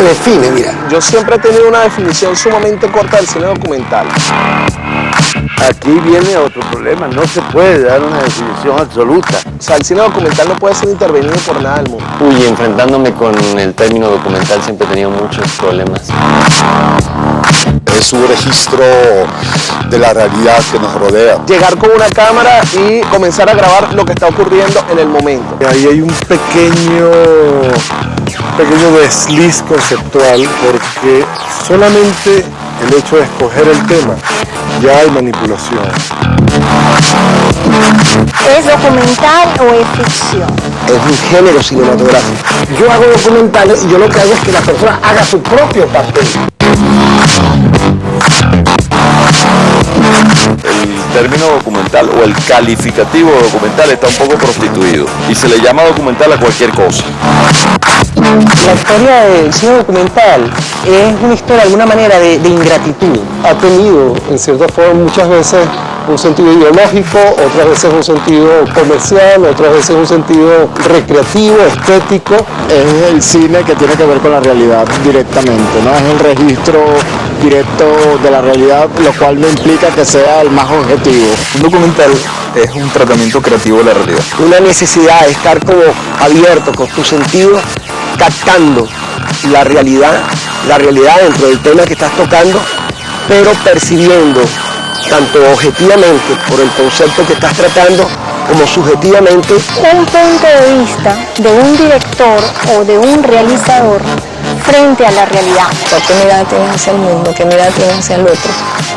se define, mira. Yo siempre he tenido una definición sumamente corta del cine documental. Aquí viene otro problema, no se puede dar una definición absoluta. O sea, el cine documental no puede ser intervenido por nada del mundo. Uy, enfrentándome con el término documental siempre he tenido muchos problemas. Es un registro de la realidad que nos rodea. Llegar con una cámara y comenzar a grabar lo que está ocurriendo en el momento. Ahí hay un pequeño desliz conceptual, porque solamente el hecho de escoger el tema ya hay manipulación. ¿Es documental o es ficción? Es un género cinematográfico. Yo hago documentales y yo lo que hago es que la persona haga su propio papel. El término documental o el calificativo documental está un poco prostituido y se le llama documental a cualquier cosa. La historia del cine documental es una historia de alguna manera de ingratitud. Ha tenido, en cierta forma, muchas veces un sentido ideológico, otras veces un sentido comercial, otras veces un sentido recreativo, estético. Es el cine que tiene que ver con la realidad directamente, ¿no? Es el registro directo de la realidad, lo cual no implica que sea el más objetivo. Un documental es un tratamiento creativo de la realidad. Una necesidad de estar como abierto con tus sentidos, captando la realidad dentro del tema que estás tocando, pero percibiendo tanto objetivamente por el concepto que estás tratando, como subjetivamente. Un punto de vista de un director o de un realizador frente a la realidad. ¿Qué mirada tienes hacia el mundo? ¿Qué mirada tienes hacia el otro?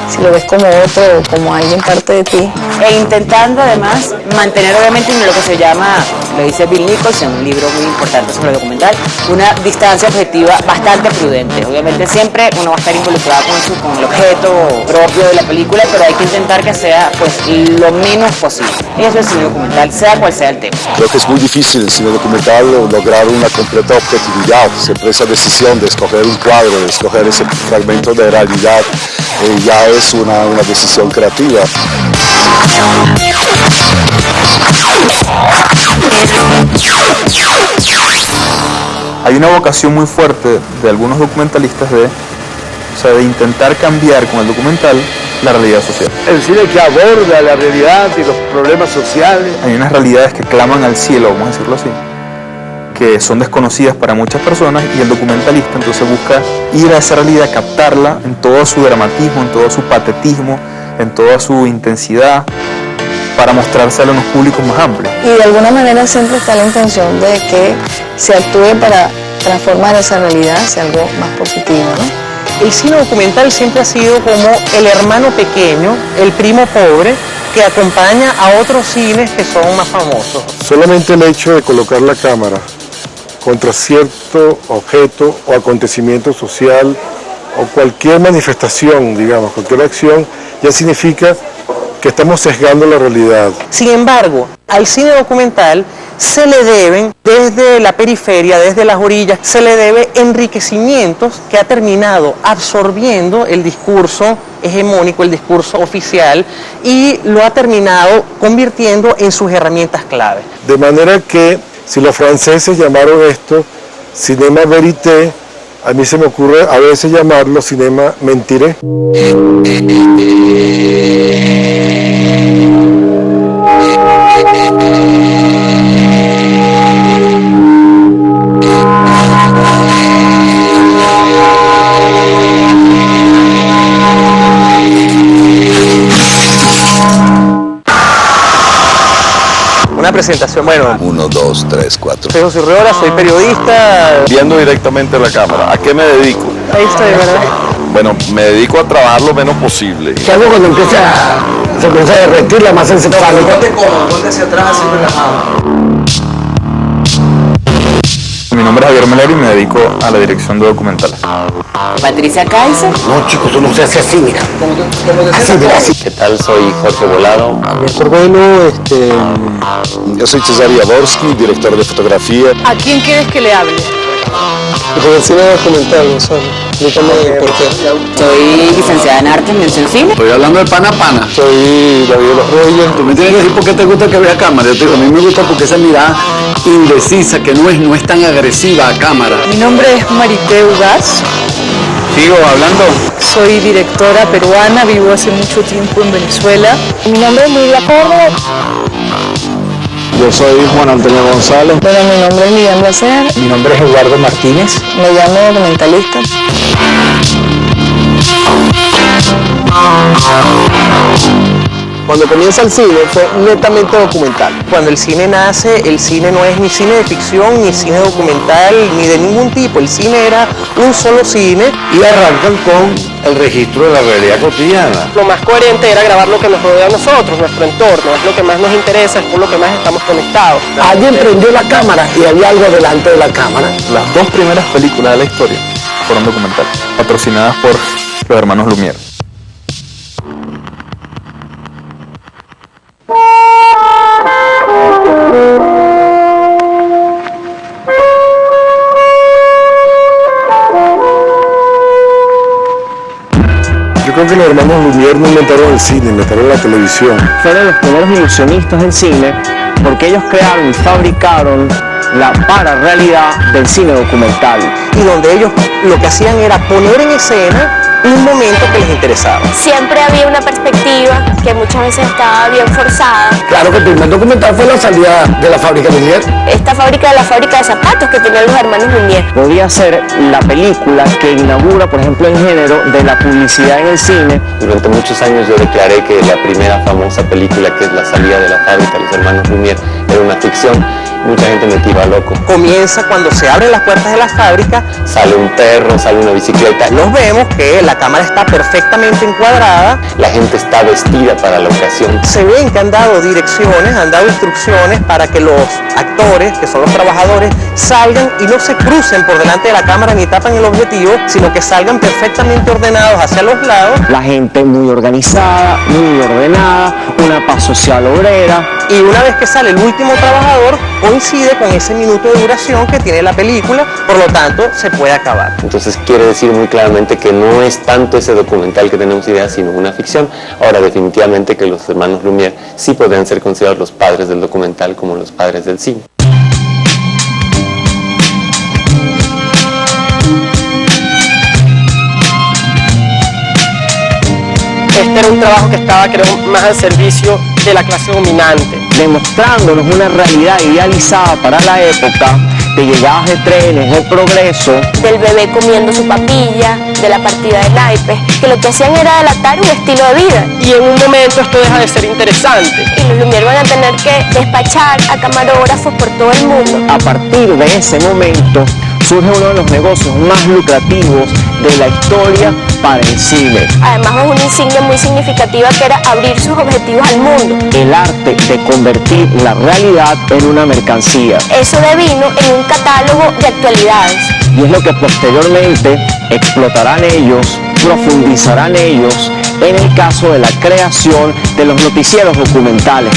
Si lo ves como otro o como alguien parte de ti. E intentando además mantener obviamente lo que se llama, lo dice Bill Nichols en un libro muy importante sobre el documental, una distancia objetiva bastante prudente. Obviamente siempre uno va a estar involucrado con el objeto propio de la película, pero hay que intentar que sea pues lo menos posible. Eso es el cine documental, sea cual sea el tema. Creo que es muy difícil en el cine documental lograr una completa objetividad. Siempre esa decisión de escoger un cuadro, de escoger ese fragmento de realidad, ya es una decisión creativa. Hay una vocación muy fuerte de algunos documentalistas de intentar cambiar con el documental la realidad social. El cine que aborda la realidad y los problemas sociales. Hay unas realidades que claman al cielo, vamos a decirlo así, que son desconocidas para muchas personas, y el documentalista entonces busca ir a esa realidad, captarla en todo su dramatismo, en todo su patetismo, en toda su intensidad, para mostrársela a unos públicos más amplios. Y de alguna manera siempre está la intención de que se actúe para transformar esa realidad hacia algo más positivo, ¿no? El cine documental siempre ha sido como el hermano pequeño, el primo pobre, que acompaña a otros cines que son más famosos. Solamente el hecho de colocar la cámara contra cierto objeto o acontecimiento social o cualquier manifestación, digamos, cualquier acción, ya significa que estamos sesgando la realidad. Sin embargo, al cine documental se le deben, desde la periferia, desde las orillas, se le debe enriquecimientos que ha terminado absorbiendo el discurso hegemónico, el discurso oficial, y lo ha terminado convirtiendo en sus herramientas clave. De manera que, si los franceses llamaron esto cinéma vérité, a mí se me ocurre a veces llamarlo cinéma mentiré. Una presentación, bueno. 1, 2, 3, 4. Soy José Urreola, soy periodista. Viendo directamente a la cámara, ¿a qué me dedico? Ahí estoy, ¿verdad? Bueno, me dedico a trabajar lo menos posible. ¿Qué hago cuando se comienza a derretir la masa encefálica? Ponte hacia atrás, así relajado. Mi nombre es Javier Meler y me dedico a la dirección de documentales. Patricia Kaiser. No, chicos, eso no se hace así, mira. Así, mira, así. ¿Qué tal? Soy Jorge Volado. Yo soy César Jaworski, director de fotografía. ¿A quién quieres que le hable? Y con el cine documental, Gonzalo. Explícame por qué. Soy licenciada en arte, mención cine. Estoy hablando de pana a pana. Soy David de los Reyes. Tú me tienes que decir por qué te gusta que vea cámara. Yo te digo, a mí me gusta porque esa mirada indecisa, que no es tan agresiva a cámara. Mi nombre es Marité Ugaz. Sigo hablando. Soy directora peruana, vivo hace mucho tiempo en Venezuela. Mi nombre es Lidia Córdoba. Yo soy Juan Antonio González. Bueno, mi nombre es Lidia Blaser. Mi nombre es Eduardo Martínez. Me llamo documentalista. Cuando comienza el cine fue netamente documental. Cuando el cine nace, el cine no es ni cine de ficción, ni cine documental, ni de ningún tipo. El cine era un solo cine. Y arrancan con el registro de la realidad cotidiana. Lo más coherente era grabar lo que nos rodea a nosotros, nuestro entorno. Es lo que más nos interesa, es por lo que más estamos conectados. Alguien prendió la cámara y había algo delante de la cámara. Las dos primeras películas de la historia fueron documentales, patrocinadas por los hermanos Lumière. Yo creo que los hermanos Lumière no inventaron el cine, inventaron la televisión. Fueron los primeros ilusionistas del cine porque ellos crearon y fabricaron la pararrealidad del cine documental. Y donde ellos lo que hacían era poner en escena un momento que les interesaba. Siempre había una perspectiva que muchas veces estaba bien forzada. Claro que el primer documental fue la salida de la fábrica Lumière. Esta fábrica de la fábrica de zapatos que tenían los hermanos Lumière. Podría ser la película que inaugura, por ejemplo, el género de la publicidad en el cine. Durante muchos años yo declaré que la primera famosa película, que es La salida de la fábrica, los hermanos Lumière, era una ficción. Mucha gente me tira loco. Comienza cuando se abren las puertas de la fábrica. Sale un perro, sale una bicicleta. Nos vemos que la cámara está perfectamente encuadrada. La gente está vestida para la ocasión. Se ven que han dado direcciones, han dado instrucciones para que los actores, que son los trabajadores, salgan y no se crucen por delante de la cámara ni tapan el objetivo, sino que salgan perfectamente ordenados hacia los lados. La gente muy organizada, muy ordenada, una paz social obrera. Y una vez que sale el último trabajador, coincide con ese minuto de duración que tiene la película, por lo tanto se puede acabar. Entonces quiere decir muy claramente que no es tanto ese documental que tenemos idea, sino una ficción. Ahora, definitivamente que los hermanos Lumière sí podrían ser considerados los padres del documental como los padres del cine. Este era un trabajo que estaba, creo, más al servicio de la clase dominante. Demostrándonos una realidad idealizada para la época, de llegadas de trenes, de progreso. Del bebé comiendo su papilla, de la partida de naipes, que lo que hacían era delatar un estilo de vida. Y en un momento esto deja de ser interesante. Y los Lumière van a tener que despachar a camarógrafos por todo el mundo. A partir de ese momento surge uno de los negocios más lucrativos de la historia para el cine. Además es una insignia muy significativa que era abrir sus objetivos al mundo. El arte de convertir la realidad en una mercancía. Eso devino en un catálogo de actualidades. Y es lo que posteriormente explotarán ellos, profundizarán ellos en el caso de la creación de los noticieros documentales.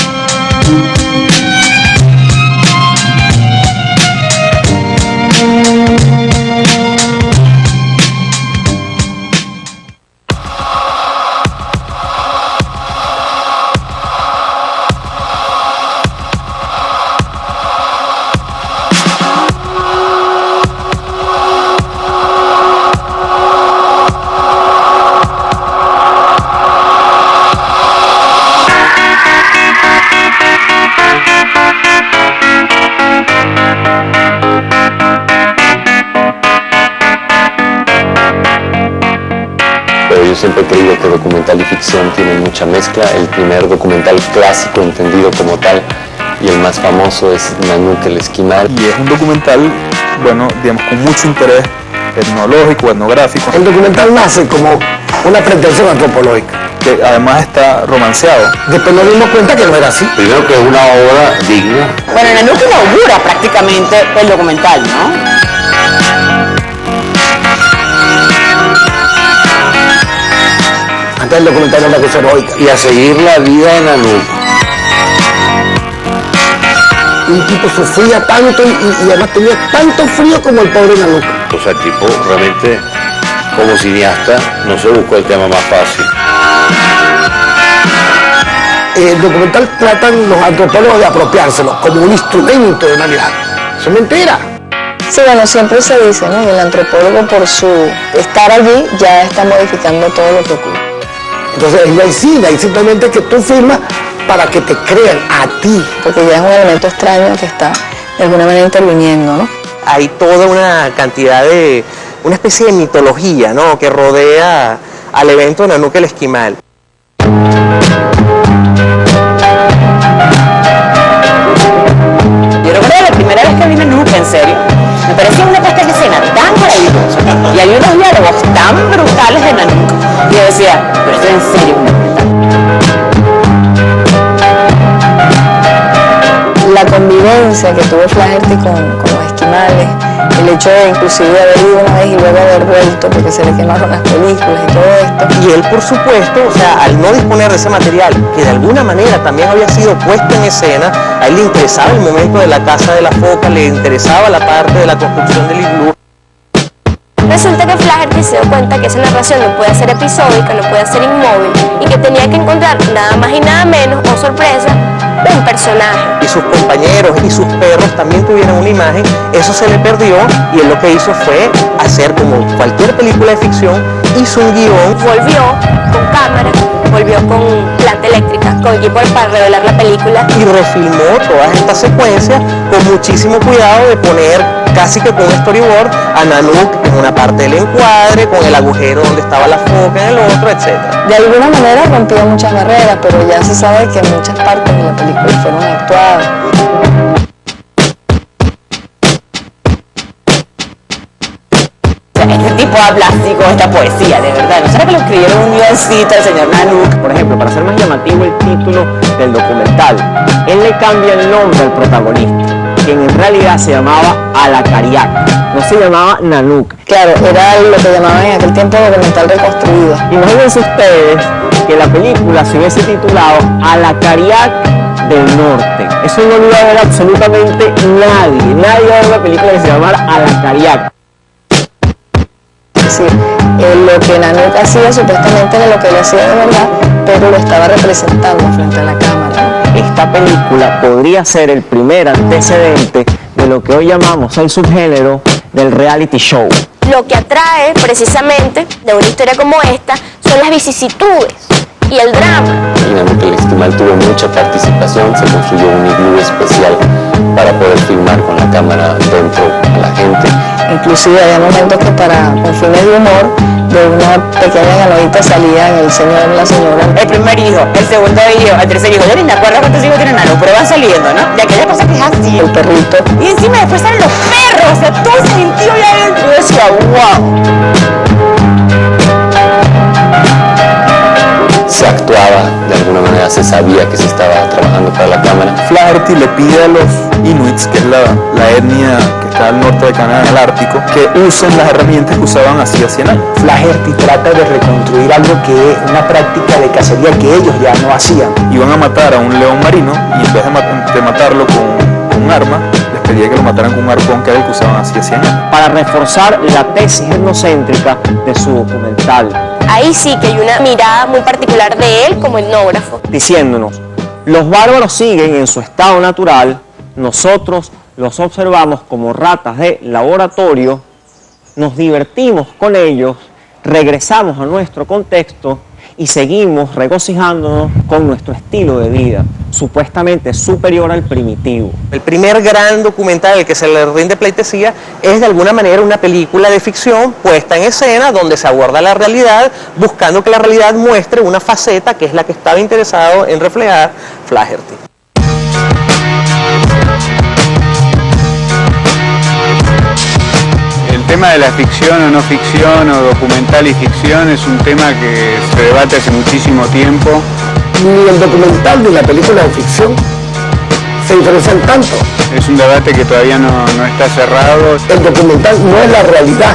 Siempre he creído que documental y ficción tienen mucha mezcla. El primer documental clásico entendido como tal y el más famoso es Nanook el Esquimal. Y es un documental, bueno, digamos, con mucho interés etnológico, etnográfico. El documental nace como una pretensión antropológica. Que además está romanceado. Después nos dimos cuenta que no era así. Primero que es una obra digna. Bueno, Nanook inaugura prácticamente el documental, ¿no? Antes el documental era una cosa heroica. Y a seguir la vida de Nanook. Un tipo sufría tanto y además tenía tanto frío como el pobre Nanook. O sea, el tipo realmente, como cineasta, no se buscó el tema más fácil. El documental tratan los antropólogos de apropiárselo como un instrumento de Navidad. Eso es mentira. Sí, bueno, siempre se dice, ¿no? Que el antropólogo, por su estar allí, ya está modificando todo lo que ocurre. Entonces, no hay cine, hay simplemente que tú filmas para que te crean a ti. Porque ya es un elemento extraño que está de alguna manera interviniendo, ¿no? Hay toda una cantidad de, una especie de mitología, ¿no? Que rodea al evento de Nanook el Esquimal. Yo recuerdo la primera vez que vi Nanook, en serio, me parecía una puesta en escena tan maravillosa y hay unos diálogos tan brutales de Nanook. Y yo decía, pero esto es en serio un documental. La convivencia que tuvo Flaherty con los esquimales, el hecho de inclusive haber ido una vez y luego haber vuelto porque se le quemaron las películas y todo esto. Y él, por supuesto, o sea, al no disponer de ese material, que de alguna manera también había sido puesto en escena, a él le interesaba el momento de la caza de la foca, le interesaba la parte de la construcción del iglú. Resulta que Flaherty se dio cuenta que esa narración no puede ser episódica, no puede ser inmóvil y que tenía que encontrar nada más y nada menos, oh sorpresa, un personaje. Y sus compañeros y sus perros también tuvieron una imagen, eso se le perdió y él lo que hizo fue hacer como cualquier película de ficción, hizo un guión. Volvió con cámara, volvió con planta eléctrica, con equipo para revelar la película. Y refilmó todas estas secuencias con muchísimo cuidado de poner casi que con un storyboard a Nanook en una parte del encuadre, con el agujero donde estaba la foca en el otro, etc. De alguna manera rompió muchas barreras, pero ya se sabe que muchas partes de la película fueron actuadas. Este tipo de plástico, esta poesía, de verdad. ¿No será que lo escribieron un guioncito al señor Nanook? Por ejemplo, para hacer más llamativo el título del documental, él le cambia el nombre al protagonista, quien en realidad se llamaba Alakariak, no se llamaba Nanook. Claro, era lo que llamaban en aquel tiempo documental reconstruido. Imagínense ustedes que la película se hubiese titulado Alakariak del Norte. Eso no lo iba a ver absolutamente nadie. Nadie iba a ver una película que se llamara Alakariak. Sí, lo que Nanook hacía supuestamente era lo que él hacía de verdad, pero lo estaba representando frente a la cámara. Esta película podría ser el primer antecedente de lo que hoy llamamos el subgénero del reality show. Lo que atrae precisamente de una historia como esta son las vicisitudes y el drama. El Nanook el Esquimal tuvo mucha participación, se construyó un iglú especial para poder filmar con la cámara dentro a la gente. Inclusive había momentos que con fines de humor, de una pequeña ganoita salían el señor y la señora. El primer hijo, el segundo hijo, el tercer hijo. Yo ni me acuerdo cuántos hijos tienen Nanook, pero van saliendo, ¿no? Y aquella cosa que es así. El perrito. Y encima después salen los perros, o sea, todo ese sentido ya adentro. Yo decía, wow. Se actuaba, de alguna manera se sabía que se estaba trabajando para la cámara. Flaherty le pide a los Inuits, que es la etnia que está al norte de Canadá, en el Ártico, que usen las herramientas que usaban hacía 100 años. Flaherty trata de reconstruir algo que es una práctica de cacería que ellos ya no hacían. Iban a matar a un león marino y en vez de matarlo con un arma, les pedía que lo mataran con un arpón, que era el que usaban hacía 100 años. Para reforzar la tesis etnocéntrica de su documental. Ahí sí que hay una mirada muy particular de él como etnógrafo. Diciéndonos, los bárbaros siguen en su estado natural, nosotros los observamos como ratas de laboratorio, nos divertimos con ellos, regresamos a nuestro contexto y seguimos regocijándonos con nuestro estilo de vida, supuestamente superior al primitivo. El primer gran documental al que se le rinde pleitesía es de alguna manera una película de ficción puesta en escena donde se aborda la realidad, buscando que la realidad muestre una faceta que es la que estaba interesado en reflejar Flaherty. El tema de la ficción o no ficción, o documental y ficción, es un tema que se debate hace muchísimo tiempo. Ni el documental ni la película de ficción se diferencian tanto. Es un debate que todavía no está cerrado. El documental no es la realidad,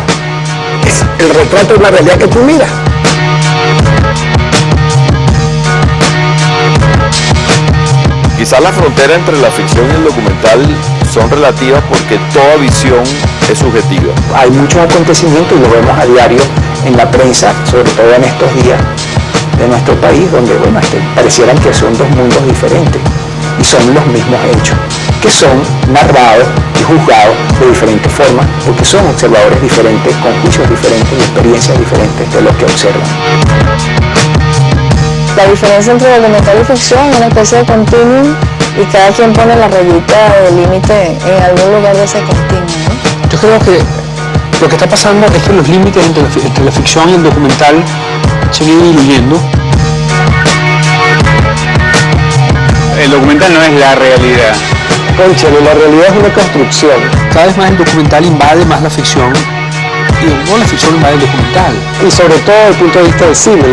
es el retrato de una realidad que tú miras. Quizás la frontera entre la ficción y el documental son relativas porque toda visión es subjetiva. Hay muchos acontecimientos y lo vemos a diario en la prensa, sobre todo en estos días de nuestro país, donde bueno, parecieran que son dos mundos diferentes y son los mismos hechos, que son narrados y juzgados de diferentes formas, porque son observadores diferentes, con juicios diferentes y experiencias diferentes de lo que observan. La diferencia entre documental y ficción es una especie de continuum y cada quien pone la rayita de límite en algún lugar de ese continuum, ¿no? Yo creo que lo que está pasando es que los límites entre la ficción y el documental se han ido diluyendo. El documental no es la realidad. Cónchale, la realidad es una construcción. Cada vez más el documental invade más la ficción y no la ficción invade el documental. Y sobre todo desde el punto de vista del cine,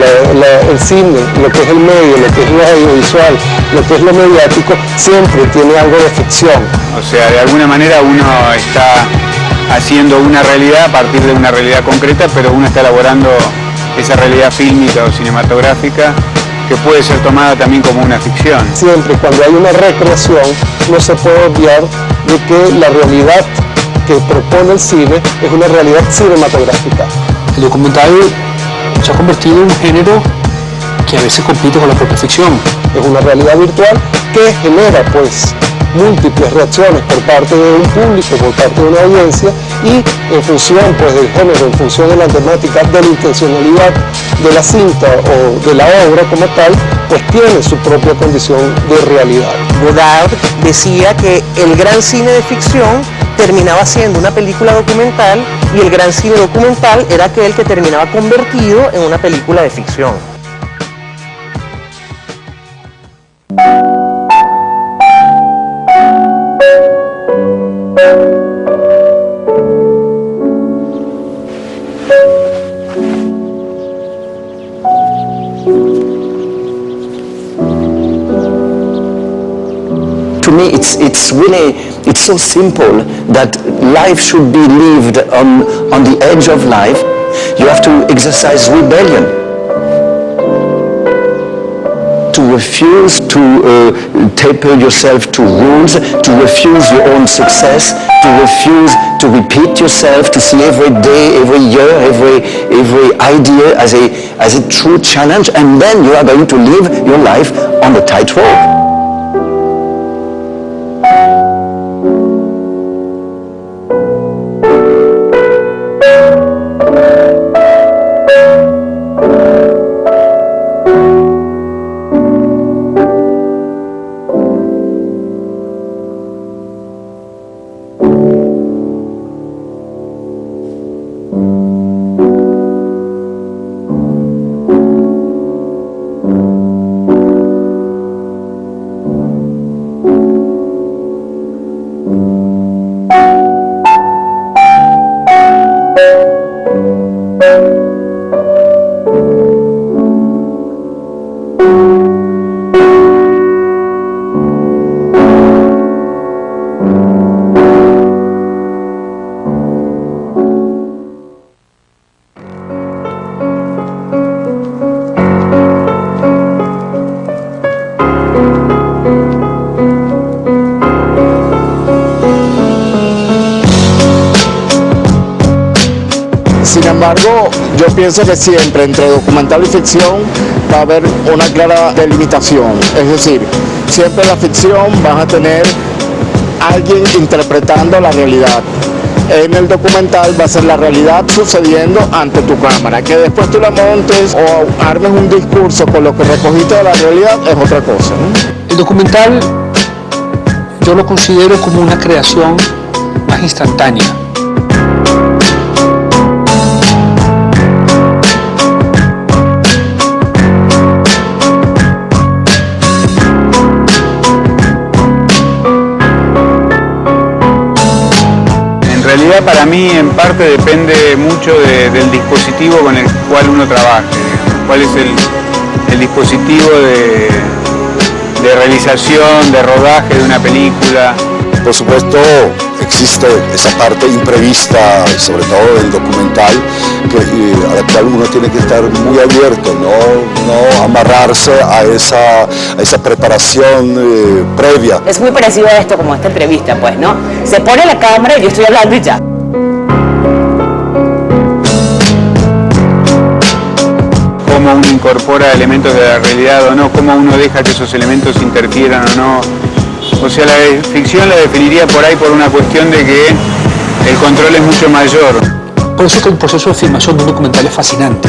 el cine, lo que es el medio, lo que es lo audiovisual, lo que es lo mediático, siempre tiene algo de ficción. O sea, de alguna manera uno está haciendo una realidad a partir de una realidad concreta, pero uno está elaborando esa realidad fílmica o cinematográfica que puede ser tomada también como una ficción. Siempre cuando hay una recreación no se puede obviar de que la realidad que propone el cine es una realidad cinematográfica. El documental se ha convertido en un género que a veces compite con la propia ficción. Es una realidad virtual que genera pues múltiples reacciones por parte de un público, por parte de una audiencia, y en función pues del género, en función de la temática, de la intencionalidad de la cinta o de la obra como tal, pues tiene su propia condición de realidad. Godard decía que el gran cine de ficción terminaba siendo una película documental y el gran cine documental era aquel que terminaba convertido en una película de ficción. To me, it's so simple that life should be lived on the edge of life. You have to exercise rebellion. To refuse to taper yourself to rules, to refuse your own success, to refuse to repeat yourself, to see every day, every year, every idea as a true challenge, and then you are going to live your life on the tightrope. Sin embargo, yo pienso que siempre entre documental y ficción va a haber una clara delimitación. Es decir, siempre en la ficción vas a tener alguien interpretando la realidad. En el documental va a ser la realidad sucediendo ante tu cámara. Que después tú la montes o armes un discurso con lo que recogiste de la realidad es otra cosa, ¿no? El documental yo lo considero como una creación más instantánea. En realidad para mí en parte depende mucho del dispositivo con el cual uno trabaje, cuál es el dispositivo de realización, de rodaje de una película. Por supuesto, existe esa parte imprevista, sobre todo en documental, a la cual uno tiene que estar muy abierto, no amarrarse a esa preparación previa. Es muy parecido a esto, como esta entrevista, pues, ¿no? Se pone la cámara y yo estoy hablando y ya. Cómo uno incorpora elementos de la realidad o no, cómo uno deja que esos elementos interfieran o no. O sea, la ficción la definiría por ahí por una cuestión de que el control es mucho mayor. Por eso que el proceso de filmación de un documental es fascinante.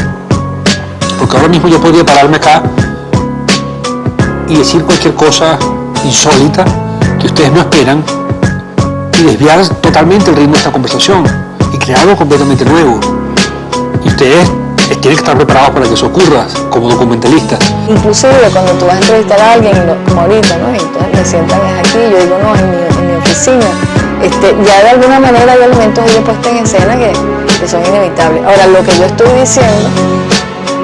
Porque ahora mismo yo podría pararme acá y decir cualquier cosa insólita que ustedes no esperan y desviar totalmente el ritmo de esta conversación y crear algo completamente nuevo. Y ustedes tienen que estar preparados para que eso ocurra como documentalistas. Inclusive cuando tú vas a entrevistar a alguien, como ahorita, ¿no? Y entonces me sientan aquí, yo digo, no, en mi oficina. Ya de alguna manera hay elementos ahí puestos en escena que son inevitables. Ahora, lo que yo estoy diciendo,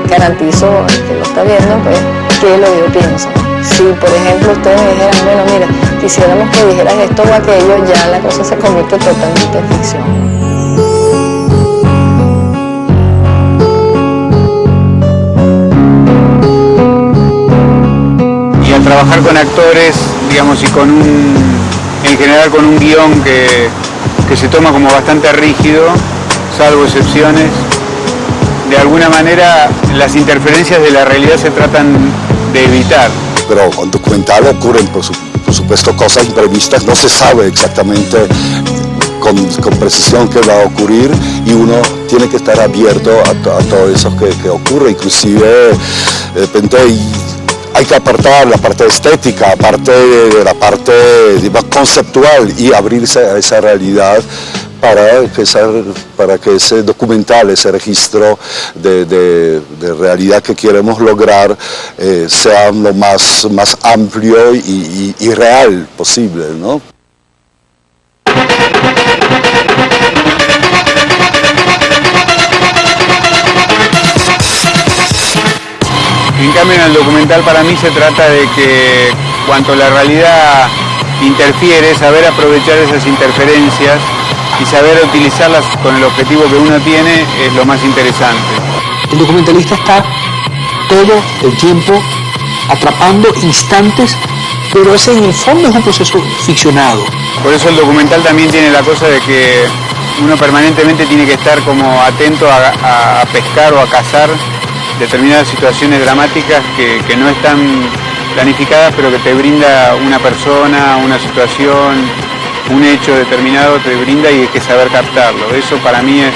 garantizo al que lo está viendo, pues, que es lo que yo pienso. Si, por ejemplo, ustedes me dijeran, bueno, mira, quisiéramos que dijeras esto o aquello, ya la cosa se convierte totalmente en ficción. Al trabajar con actores, digamos, y en general con un guión que se toma como bastante rígido, salvo excepciones, de alguna manera las interferencias de la realidad se tratan de evitar. Pero con documental ocurren, por supuesto, cosas imprevistas, no se sabe exactamente con precisión qué va a ocurrir y uno tiene que estar abierto a todo eso que ocurre, inclusive de repente hay que apartar la parte estética, aparte de la parte conceptual y abrirse a esa realidad para que ese documental, ese registro de realidad que queremos lograr sea lo más amplio y real posible, ¿no? En cambio, en el documental para mí se trata de que cuanto la realidad interfiere, saber aprovechar esas interferencias y saber utilizarlas con el objetivo que uno tiene es lo más interesante. El documentalista está todo el tiempo atrapando instantes, pero ese en el fondo es un proceso ficcionado. Por eso el documental también tiene la cosa de que uno permanentemente tiene que estar como atento a pescar o a cazar determinadas situaciones dramáticas que no están planificadas, pero que te brinda una persona, una situación, un hecho determinado, te brinda y hay que saber captarlo. Eso para mí es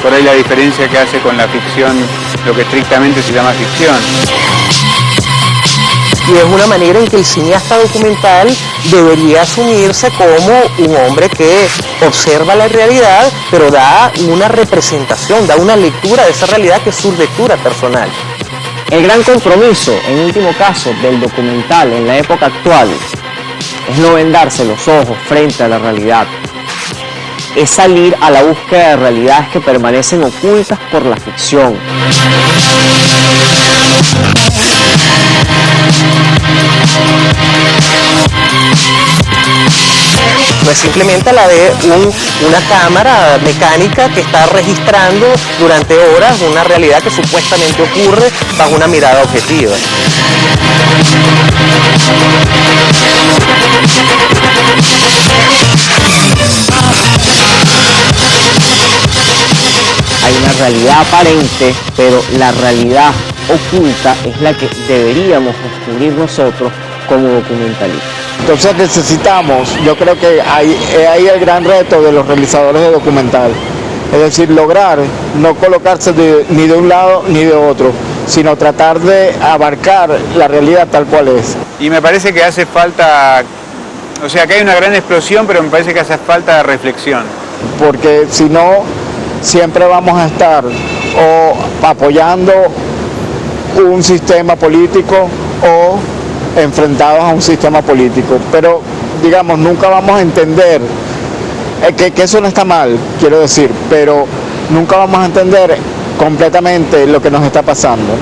por ahí la diferencia que hace con la ficción, lo que estrictamente se llama ficción. Y es una manera en que el cineasta documental debería asumirse como un hombre que observa la realidad, pero da una representación, da una lectura de esa realidad que es su lectura personal. El gran compromiso, en último caso, del documental en la época actual es no vendarse los ojos frente a la realidad. Es salir a la búsqueda de realidades que permanecen ocultas por la ficción. No es simplemente la de una cámara mecánica que está registrando durante horas una realidad que supuestamente ocurre bajo una mirada objetiva. Hay una realidad aparente, pero la realidad oculta es la que deberíamos descubrir nosotros como documentalistas. Entonces necesitamos, yo creo que ahí el gran reto de los realizadores de documental, es decir, lograr no colocarse ni de un lado ni de otro, sino tratar de abarcar la realidad tal cual es. Y me parece que hace falta, o sea, que hay una gran explosión, pero me parece que hace falta reflexión. Porque si no, siempre vamos a estar o apoyando un sistema político o enfrentados a un sistema político, pero digamos nunca vamos a entender que eso no está mal, quiero decir, pero nunca vamos a entender completamente lo que nos está pasando.